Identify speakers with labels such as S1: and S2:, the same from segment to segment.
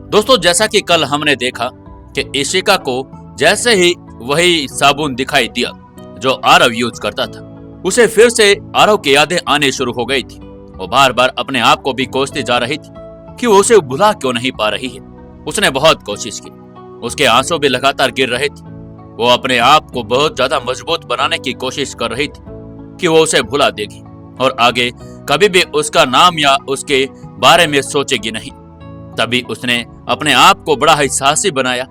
S1: दोस्तों, जैसा कि कल हमने देखा कि इशिका को जैसे ही वही साबुन दिखाई दिया जो आरव यूज करता था, उसे फिर से आरव की यादें आने शुरू हो गई थी। वो बार बार अपने आप को भी कोसती जा रही थी कि वो उसे भुला क्यों नहीं पा रही है। उसने बहुत कोशिश की, उसके आंसू भी लगातार गिर रहे थे। वो अपने आप को बहुत ज्यादा मजबूत बनाने की कोशिश कर रही थी कि वो उसे भुला देगी और आगे कभी भी उसका नाम या उसके बारे में सोचेगी नहीं। तभी उसने अपने आप को बड़ा ही साहसी बनाया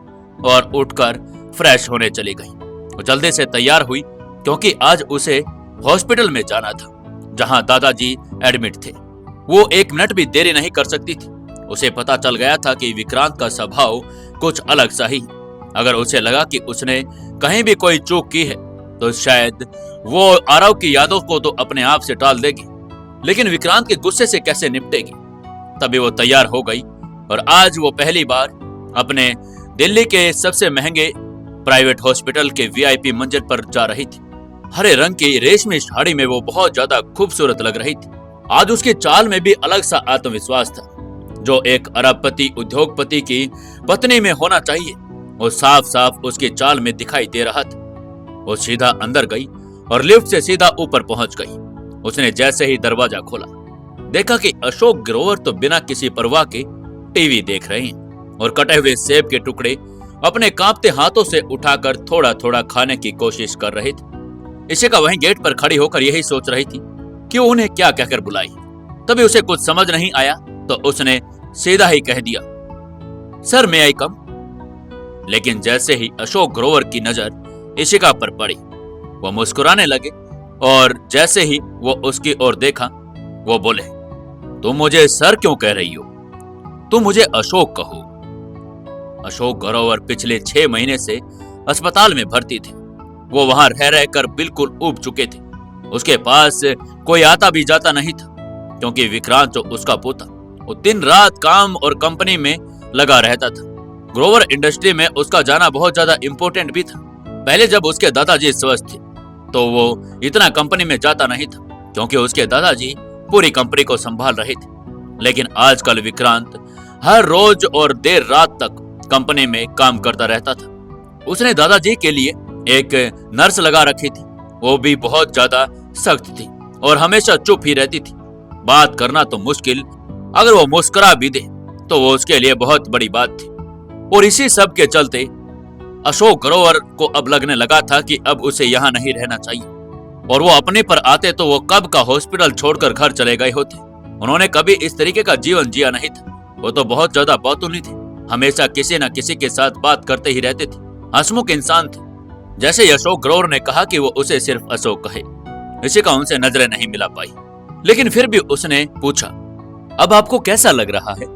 S1: और उठकर फ्रेश होने चली गई। वो जल्दी से तैयार हुई क्योंकि आज उसे हॉस्पिटल में जाना था जहां दादाजी एडमिट थे। वो एक मिनट भी देरी नहीं कर सकती थी। उसे पता चल गया था कि विक्रांत का स्वभाव कुछ अलग सा ही। अगर उसे लगा कि उसने कहीं भी कोई चूक की है तो शायद वो आरव की यादों को तो अपने आप से टाल देगी, लेकिन विक्रांत के गुस्से से कैसे निपटेगी। तभी वो तैयार हो गई और आज वो पहली बार अपने दिल्ली के सबसे महंगे प्राइवेट हॉस्पिटल के वीआईपी मंजिल पर जा रही थी। हरे रंग की रेशमी साड़ी में वो बहुत ज्यादा खूबसूरत लग रही थी। आज उसकी चाल में भी अलग सा आत्मविश्वास था जो एक अरबपति उद्योगपति की पत्नी में होना चाहिए। वो साफ साफ उसकी चाल में दिखाई दे रहा था। वो सीधा अंदर गई और लिफ्ट से सीधा ऊपर पहुंच गई। उसने जैसे ही दरवाजा खोला, देखा कि अशोक ग्रोवर तो बिना किसी परवाह के टीवी देख रहे हैं और कटे हुए सेब के टुकड़े अपने कांपते हाथों से उठाकर थोड़ा थोड़ा खाने की कोशिश कर रहे थे। इशिका वहीं गेट पर खड़ी होकर यही सोच रही थी कि उन्हें क्या कहकर बुलाई। तभी उसे कुछ समझ नहीं आया तो उसने सीधा ही कह दिया, सर मे आई कम। लेकिन जैसे ही अशोक ग्रोवर की नजर इशिका पर पड़ी, वो मुस्कुराने लगे और जैसे ही वो उसकी ओर देखा, वो बोले, तुम मुझे सर क्यों कह रही हो? तुम मुझे अशोक कहो। अशोक ग्रोवर पिछले 6 महीने से अस्पताल में भर्ती थे। वो वहां रह रहकर बिल्कुल ऊब चुके थे। उसके पास कोई आता भी जाता नहीं था क्योंकि विक्रांत जो उसका पोता, वो दिन रात काम और कंपनी में लगा रहता था। ग्रोवर इंडस्ट्री में उसका जाना बहुत ज्यादा इंपॉर्टेंट भी था। पहले जब उसके दादाजी स्वस्थ थे तो वो इतना कंपनी में जाता नहीं था क्योंकि उसके दादाजी पूरी कंपनी को संभाल रहे थे। लेकिन आजकल विक्रांत हर रोज और देर रात तक कंपनी में काम करता रहता था। उसने दादाजी के लिए एक नर्स लगा रखी थी। वो भी बहुत ज्यादा सख्त थी और हमेशा चुप ही रहती थी। बात करना तो मुश्किल, अगर वो मुस्कुरा भी दे तो वो उसके लिए बहुत बड़ी बात थी। और इसी सब के चलते अशोक ग्रोवर को अब लगने लगा था कि अब उसे यहाँ नहीं रहना चाहिए और वो अपने पर आते तो वो कब का हॉस्पिटल छोड़कर घर चले गए होते। उन्होंने कभी इस तरीके का जीवन जिया नहीं था। वो तो बहुत ज्यादा बातूनी थे, हमेशा किसी न किसी के साथ बात करते ही रहते थे, हंसमुख इंसान थे। जैसे ही अशोक ग्रोवर ने कहा कि वो उसे सिर्फ अशोक कहे, इशिका उनसे नजरें नहीं मिला पाई, लेकिन फिर भी उसने पूछा, अब आपको कैसा लग रहा है?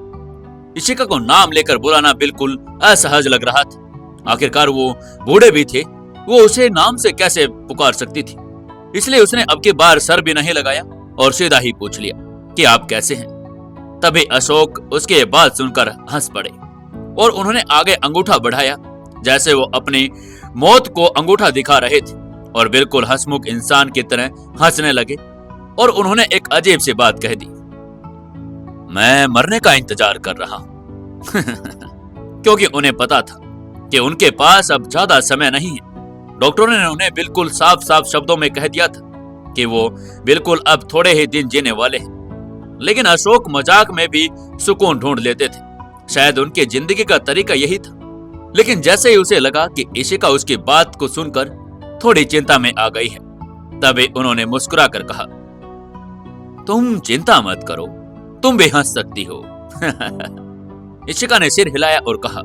S1: इशिका को नाम लेकर बुलाना बिल्कुल असहज लग रहा था। आखिरकार वो बूढ़े भी थे, वो उसे नाम से कैसे पुकार सकती थी। इसलिए उसने अब की बार सर भी नहीं लगाया और सीधा ही पूछ लिया कि आप कैसे हैं। तभी अशोक उसके बात सुनकर हंस पड़े और उन्होंने आगे अंगूठा बढ़ाया जैसे वो अपनी मौत को अंगूठा दिखा रहे थे और बिल्कुल हंसमुख इंसान की तरह हंसने लगे। और उन्होंने एक अजीब सी बात कह दी, मैं मरने का इंतजार कर रहा हूं। क्योंकि उन्हें पता था कि उनके पास अब ज्यादा समय नहीं है। डॉक्टरों ने उन्हें बिल्कुल साफ साफ शब्दों में कह दिया था कि वो बिल्कुल अब थोड़े ही दिन जीने वाले हैं। लेकिन अशोक मजाक में भी सुकून ढूंढ लेते थे। शायद उनकी जिंदगी का तरीका यही था। लेकिन जैसे ही उसे लगा कि इशिका उसकी बात को सुनकर थोड़ी चिंता में आ गई है, तभी उन्होंने मुस्कुराकर कहा, तुम चिंता मत करो, तुम भी हंस सकती हो। इशिका ने सिर हिलाया और कहा,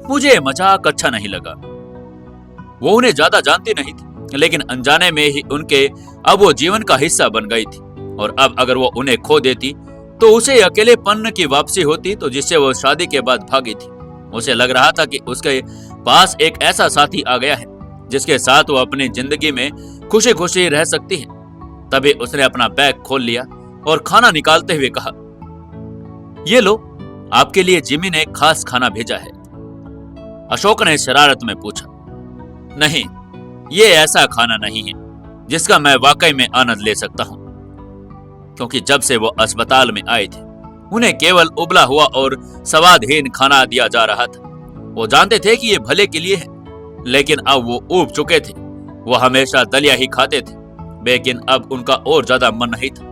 S1: मुझे मजाक अच्छा नहीं लगा। वो उन्हें ज्यादा जानती नहीं थी, लेकिन अनजाने में ही उनके अब वो जीवन का हिस्सा बन गई थी और अब अगर वो उन्हें खो देती तो उसे अकेलेपन की वापसी होती तो जिससे वो शादी के बाद भागी थी। उसे लग रहा था कि उसके पास एक ऐसा साथी आ गया है जिसके साथ वो अपनी जिंदगी में खुशी खुशी रह सकती है। तभी उसने अपना बैग खोल लिया और खाना निकालते हुए कहा, ये लो, आपके लिए जिमी ने खास खाना भेजा है। अशोक ने शरारत में पूछा, नहीं, ये ऐसा खाना नहीं है जिसका मैं वाकई में आनंद ले सकता हूं, क्योंकि जब से वो अस्पताल में आए थे उन्हें केवल उबला हुआ और स्वादहीन खाना दिया जा रहा था। वो जानते थे कि ये भले के लिए है, लेकिन अब वो ऊब चुके थे। वो हमेशा दलिया ही खाते थे, लेकिन अब उनका और ज्यादा मन नहीं था।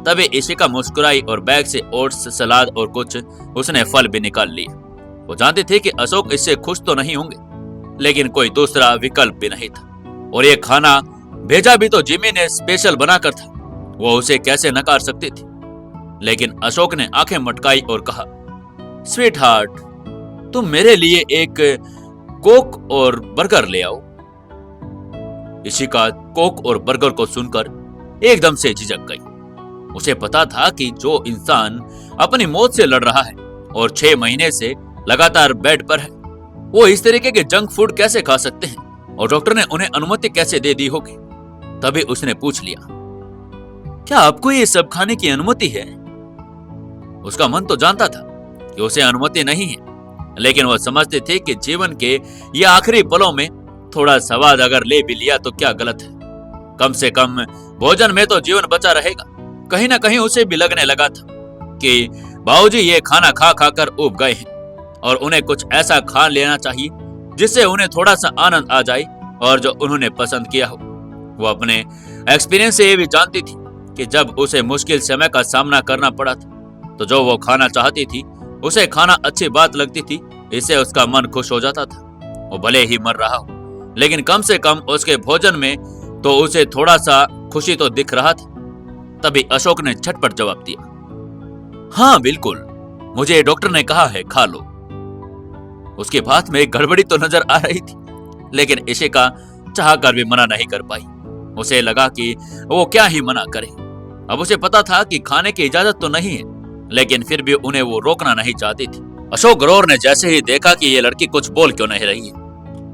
S1: तभी इशिका मुस्कुराई और बैग से ओट्स, सलाद और कुछ उसने फल भी निकाल लिए। वो जानते थे कि अशोक इससे खुश तो नहीं होंगे, लेकिन कोई दूसरा विकल्प भी नहीं था। और ये खाना भेजा भी तो जिमी ने स्पेशल बनाकर था, वो उसे कैसे नकार सकती थी। लेकिन अशोक ने आंखें मटकाई और कहा, स्वीट हार्ट, तुम मेरे लिए एक कोक और बर्गर ले आओ। इशिका कोक और बर्गर को सुनकर एकदम से झिझक गई। उसे पता था कि जो इंसान अपनी मौत से लड़ रहा है और 6 महीने से लगातार बेड पर है, वो इस तरीके के जंक फूड कैसे खा सकते हैं, और डॉक्टर ने उन्हें अनुमति कैसे दे दी होगी। तभी उसने पूछ लिया, क्या आपको ये सब खाने की अनुमति है? उसका मन तो जानता था कि उसे अनुमति नहीं है, लेकिन वह समझते थे कि जीवन के ये आखिरी पलों में थोड़ा स्वाद अगर ले भी लिया तो क्या गलत है। कम से कम भोजन में तो जीवन बचा रहेगा। कहीं ना कहीं उसे भी लगने लगा था कि बाबूजी ये खाना खा खाकर ऊब गए हैं और उन्हें कुछ ऐसा खा लेना चाहिए जिससे उन्हें थोड़ा सा आनंद आ जाए और जो उन्होंने पसंद किया हो। वो अपने एक्सपीरियंस से ये भी जानती थी कि जब उसे मुश्किल समय का सामना करना पड़ा था तो जो वो खाना चाहती थी उसे खाना अच्छी बात लगती थी। इससे उसका मन खुश हो जाता था। वो भले ही मर रहा हो, लेकिन कम से कम उसके भोजन में तो उसे थोड़ा सा खुशी तो दिख रहा था। तभी अशोक ने झटपट जवाब दिया, हाँ बिल्कुल, मुझे डॉक्टर ने कहा है, खा लो। उसकी बात में गड़बड़ी तो नजर आ रही थी, लेकिन इशिका चाहकर भी मना नहीं कर पाई। उसे लगा कि वो क्या ही मना करे। अब उसे पता था कि खाने की इजाजत तो नहीं है, लेकिन फिर भी उन्हें वो रोकना नहीं चाहती थी। अशोक ग्रोवर ने जैसे ही देखा कि ये लड़की कुछ बोल क्यों नहीं रही है,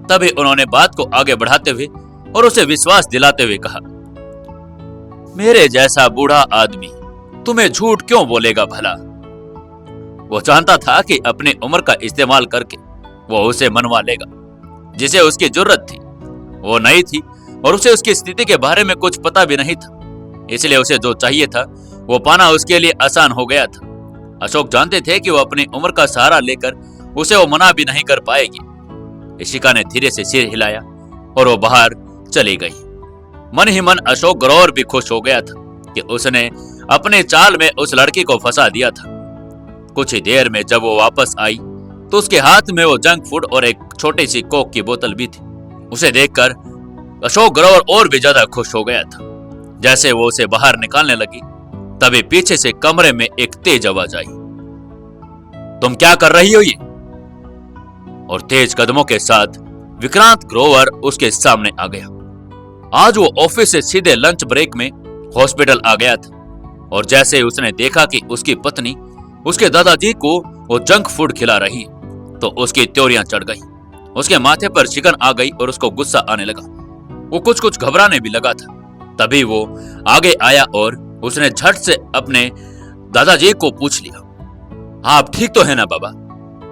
S1: तभी उन्होंने बात को आगे बढ़ाते हुए और उसे विश्वास दिलाते हुए कहा, मेरे जैसा बूढ़ा आदमी तुम्हें झूठ क्यों बोलेगा भला? वो जानता था कि अपनी उम्र का इस्तेमाल करके वो उसे मनवा लेगा, जिसे उसकी जरूरत थी। वो नई थी और उसे उसकी स्थिति के बारे में कुछ पता भी नहीं था, इसलिए उसे जो चाहिए था वो पाना उसके लिए आसान हो गया था। अशोक जानते थे कि वो अपनी उम्र का सहारा लेकर उसे वो मना भी नहीं कर पाएगी। इशिका ने धीरे से सिर हिलाया और वो बाहर चली गई। मन ही मन अशोक ग्रोवर भी खुश हो गया था कि उसने अपने चाल में उस लड़की को फंसा दिया था। कुछ ही देर में जब वो वापस आई तो उसके हाथ में वो जंक फूड और एक छोटी सी कोक की बोतल भी थी। उसे देखकर अशोक ग्रोवर और भी ज्यादा खुश हो गया था। जैसे वो उसे बाहर निकालने लगी, तभी पीछे से कमरे में एक तेज आवाज आई, तुम क्या कर रही हो ये? और तेज कदमों के साथ विक्रांत ग्रोवर उसके सामने आ गया। आज वो ऑफिस से सीधे लंच ब्रेक में हॉस्पिटल आ गया था, और जैसे उसने देखा कि उसकी पत्नी उसके दादाजी को वो जंक फूड खिला रही है, तो उसकी त्योरियां चढ़ गई। उसके माथे पर शिकन आ गई और उसको गुस्सा आने लगा। वो कुछ घबराने भी लगा था। तभी वो आगे आया और उसने झट से अपने दादाजी को पूछ लिया, आप ठीक तो है ना बाबा?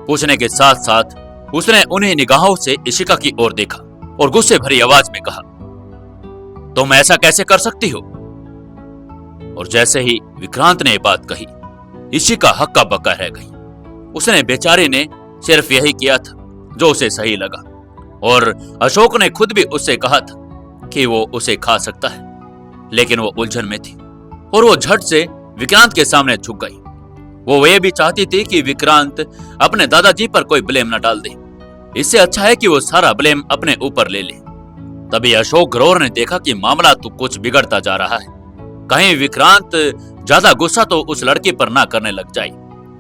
S1: पूछने के साथ साथ उसने उन्हें निगाहों से इशिका की ओर देखा और गुस्से भरी आवाज में कहा, तुम ऐसा कैसे कर सकती हो? और जैसे ही विक्रांत ने बात कही, इशिका हक्का बक्का रह गई। उसने बेचारी ने सिर्फ यही किया था जो उसे सही लगा, और अशोक ने खुद भी उससे कहा था कि वो उसे खा सकता है, लेकिन वो उलझन में थी और वो झट से विक्रांत के सामने झुक गई। वो ये भी चाहती थी कि विक्रांत अपने दादाजी पर कोई ब्लेम न डाल दे। इससे अच्छा है कि वो सारा ब्लेम अपने ऊपर ले ले। तभी अशोक ग्रोवर ने देखा कि मामला तो कुछ बिगड़ता जा रहा है। कहीं विक्रांत ज्यादा गुस्सा तो उस लड़की पर ना करने लग जाए।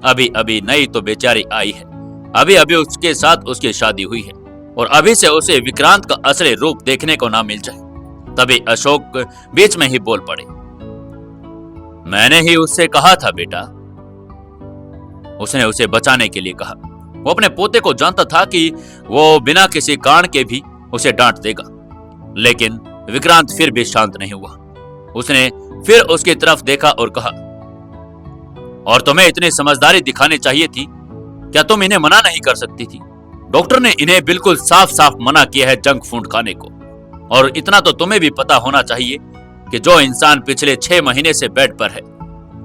S1: अभी अभी नई तो बेचारी आई है, अभी अभी उसके साथ उसकी शादी हुई है, और अभी से उसे विक्रांत का असली रूप देखने को ना मिल जाए। तभी अशोक बीच में ही बोल पड़े, मैंने ही उससे कहा था बेटा। उसने उसे बचाने के लिए कहा। वो अपने पोते को जानता था कि वो बिना किसी कारण के भी उसे डांट देगा, लेकिन विक्रांत फिर भी शांत नहीं हुआ। उसने फिर उसकी तरफ देखा और कहा, और तुम्हें इतनी समझदारी दिखानी चाहिए थी, क्या तुम इन्हें मना नहीं कर सकती थी? डॉक्टर ने इन्हें बिल्कुल साफ साफ मना किया है जंक फूड खाने को, और इतना तो तुम्हें भी पता होना चाहिए कि जो इंसान पिछले 6 महीने से बेड पर है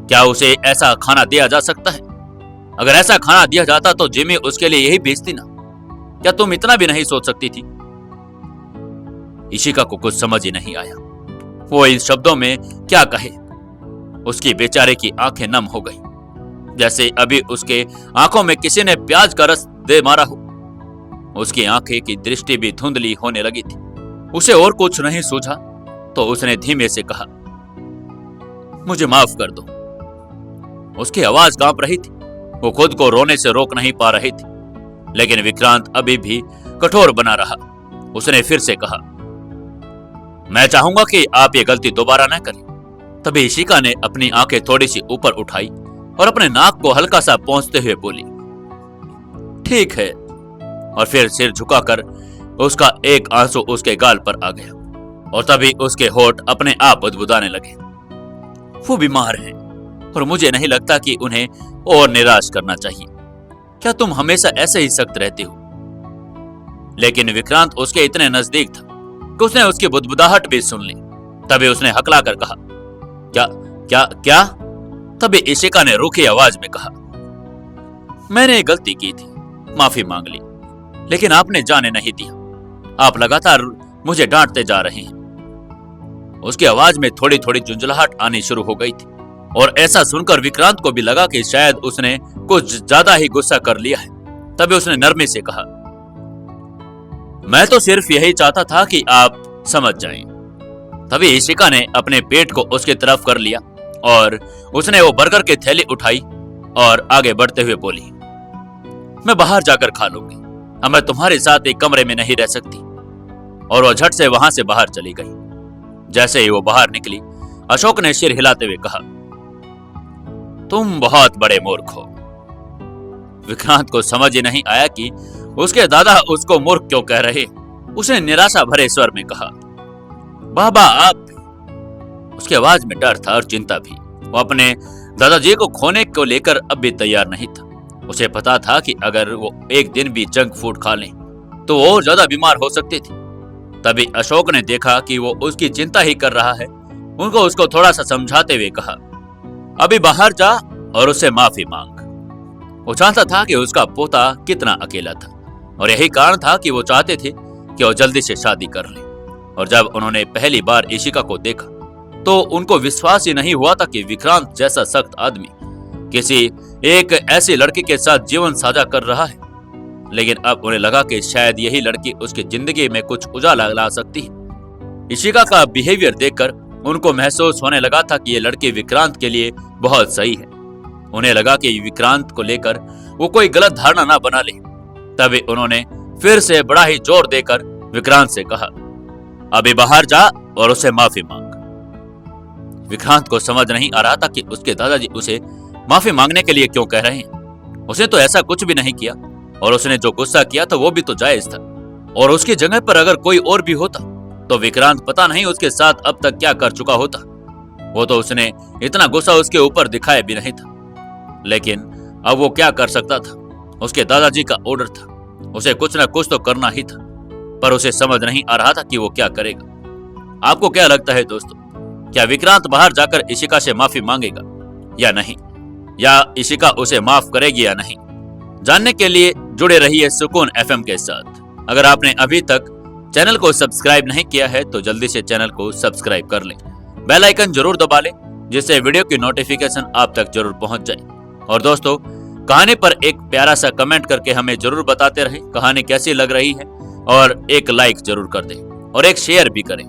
S1: क्या उसे ऐसा खाना दिया जा सकता है? अगर ऐसा खाना दिया जाता तो जिमी उसके लिए यही भेजती ना। क्या तुम इतना भी नहीं सोच सकती थी? इशिका को कुछ समझ ही नहीं आया। वो इन शब्दों में क्या कहे। उसकी बेचारे की आंखें नम हो गई, जैसे अभी उसके आंखों में किसी ने प्याज का रस दे मारा हो। उसकी आंखें की दृष्टि भी धुंधली होने लगी थी। उसे और कुछ नहीं सूझा तो उसने धीमे से कहा, मुझे माफ कर दो। उसकी आवाज कांप रही थी। वो खुद को रोने से रोक नहीं पा रही थी, लेकिन विक्रांत अभी भी कठोर बना रहा। उसने फिर से कहा, मैं चाहूंगा कि आप ये गलती दोबारा न करें। तभी इशिका ने अपनी आंखें थोड़ी सी ऊपर उठाई और अपने नाक को हल्का सा पोंछते हुए बोली, ठीक है। और फिर सिर झुकाकर उसका एक आंसू उसके गाल पर आ गया और तभी उसके होठ अपने आप बुदबुदाने लगे। वो बीमार हैं और मुझे नहीं लगता कि उन्हें और निराश करना चाहिए। क्या तुम हमेशा ऐसे ही सख्त रहते हो? लेकिन विक्रांत उसके इतने नजदीक था कि उसने उसकी बुदबुदाहट भी सुन ली। तभी उसने हकलाकर कहा, क्या क्या क्या? तभी इशिका ने रूखी आवाज में कहा, मैंने गलती की थी, माफी मांग ली, लेकिन आपने जाने नहीं दिया। आप लगातार मुझे डांटते जा रहे हैं। उसकी आवाज में थोड़ी थोड़ी झुंझलाहट आनी शुरू हो गई थी और ऐसा सुनकर विक्रांत को भी लगा कि शायद उसने कुछ ज्यादा ही गुस्सा कर लिया है। तभी उसने नरमी से कहा, मैं तो सिर्फ यही चाहता था कि आप समझ जाएं। तभी इशिका ने अपने पेट को उसकी तरफ कर लिया और उसने वो बर्गर की थैली उठाई और आगे बढ़ते हुए बोली, मैं बाहर जाकर खा लूंगी, अब मैं तुम्हारे साथ एक कमरे में नहीं रह सकती। और वो झट से वहां से बाहर चली गई। जैसे ही वो बाहर निकली, अशोक ने सिर हिलाते हुए कहा, तुम बहुत बड़े मूर्ख हो। विक्रांत को समझ ही नहीं आया कि उसके दादा उसको मूर्ख क्यों कह रहे। उसने निराशा भरे स्वर में कहा, बाबा आप। उसकी आवाज में डर था और चिंता भी। वो अपने दादाजी को खोने को लेकर अब भी तैयार नहीं था। उसे पता था कि अगर वो एक दिन भी जंक फूड खा लें तो वो और ज्यादा बीमार हो सकती थी। तभी अशोक ने देखा कि वो उसकी चिंता ही कर रहा है। उनको उसको थोड़ा सा समझाते हुए कहा, अभी बाहर जा और उससे माफी मांग। वो जानता था कि उसका पोता कितना अकेला था और यही कारण था कि वो चाहते थे कि वो जल्दी से शादी कर ले। और जब उन्होंने पहली बार इशिका को देखा तो उनको विश्वास ही नहीं हुआ था कि विक्रांत जैसा सख्त आदमी किसी एक ऐसी लड़की के साथ जीवन साझा कर रहा है। लेकिन अब उन्हें लगा कि शायद यही लड़की उसकी जिंदगी में कुछ उजाला ला सकती है। इशिका का बिहेवियर देखकर उनको महसूस होने लगा था कि ये लड़की विक्रांत के लिए बहुत सही है। उन्हें लगा कि विक्रांत को लेकर वो कोई गलत धारणा ना बना ले। तभी उन्होंने फिर से बड़ा ही जोर देकर विक्रांत से कहा, अभी बाहर जा और उसे माफी मांग। विक्रांत को समझ नहीं आ रहा था कि उसके दादाजी उसे माफी मांगने के लिए क्यों कह रहे हैं। उसने तो ऐसा कुछ भी नहीं किया और उसने जो गुस्सा किया था वो भी तो जायज था। और उसकी जगह पर अगर कोई और भी होता तो विक्रांत पता नहीं उसके साथ अब तक क्या कर चुका होता। वो तो उसने इतना गुस्सा उसके ऊपर दिखाया भी नहीं था। लेकिन अब वो क्या कर सकता था? उसके दादाजी का ऑर्डर था, उसे कुछ ना कुछ तो करना ही था, पर उसे समझ नहीं आ रहा था कि वो क्या करेगा। आपको क्या लगता है दोस्तों, क्या विक्रांत बाहर जाकर इशिका से माफी मांगेगा या नहीं, या इशिका उसे माफ करेगी या नहीं? जानने के लिए जुड़े रहिए सुकून एफएम के साथ। अगर आपने अभी तक चैनल को सब्सक्राइब नहीं किया है तो जल्दी से चैनल को सब्सक्राइब कर लें, बेल आइकन जरूर दबा लें जिससे वीडियो की नोटिफिकेशन आप तक जरूर पहुंच जाए। और दोस्तों, कहानी पर एक प्यारा सा कमेंट करके हमें जरूर बताते रहें कहानी कैसी लग रही है, और एक लाइक जरूर कर दें और एक शेयर भी करें।